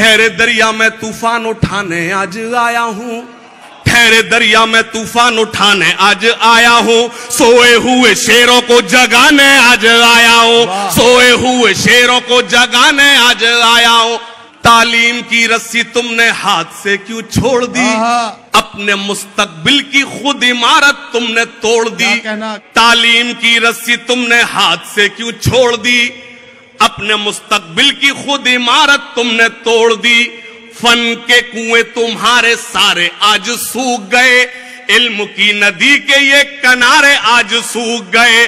ठहरे दरिया में तूफान उठाने आज आया हूं, ठहरे दरिया में तूफान उठाने आज आया हूं, सोए हुए शेरों को जगाने आज आया हूं, सोए हुए शेरों को जगाने आज आया हूं। तालीम की रस्सी तुमने हाथ से क्यों छोड़ दी, अपने मुस्तकबिल की खुद इमारत तुमने तोड़ दी। तालीम की रस्सी तुमने हाथ से क्यों छोड़ दी, अपने मुस्तकबिल की खुद इमारत तुमने तोड़ दी। फन के कुएं तुम्हारे सारे आज सूख गए, इल्म की नदी के ये किनारे आज सूख गए।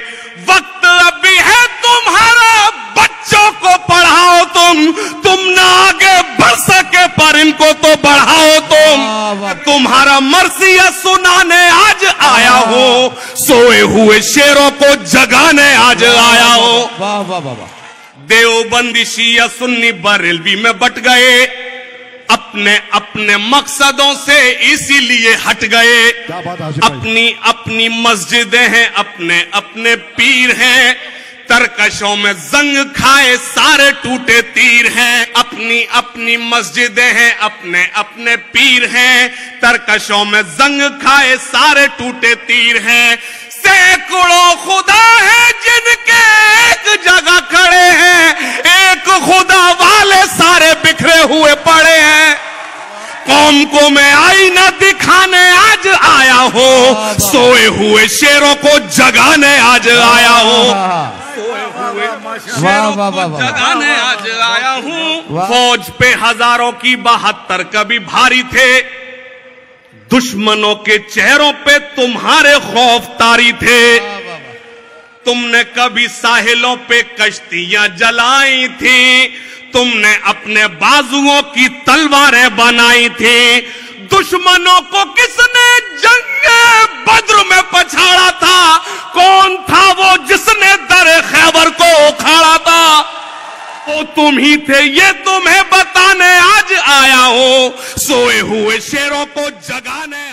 वक्त अभी है तुम्हारा, बच्चों को पढ़ाओ तुम ना आगे बढ़ सके पर इनको तो बढ़ाओ तुम। तुम्हारा मर्सिया सुनाने आज आया हो, सोए हुए शेरों को जगाने आज आया हो। वाह वाह वाह। देवबंदी शिया सुन्नी बरेलवी में बट गए, अपने अपने मकसदों से इसीलिए हट गए। अपनी अपनी मस्जिदें हैं, अपने अपने पीर हैं, तरकशों में जंग खाए सारे टूटे तीर हैं। अपनी अपनी मस्जिदें हैं, अपने अपने पीर हैं, तरकशों में जंग खाए सारे टूटे तीर हैं। सैकड़ों खुदा है जिनके एक जगह खड़े हैं, एक खुदा वाले सारे बिखरे हुए पड़े हैं। कौम को मैं आईना दिखाने आज आया हूं, सोए हुए शेरों को जगाने आज आया हूं, सोए हुए शेरों को जगाने आज आया हूं। फौज पे हजारों की 72 कभी भारी थे, दुश्मनों के चेहरों पे तुम्हारे खौफ तारी थे। तुमने कभी साहिलों पे कश्तियां जलाई थी, तुमने अपने बाजुओं की तलवारें बनाई थी। दुश्मनों को किसने जंग बद्र में पछाड़ा था, कौन था वो जिसने दर खैबर को उखाड़ा था, वो तुम ही थे ये तुम्हें बताने आज आया हूं, सोए हुए शेरों को जगाने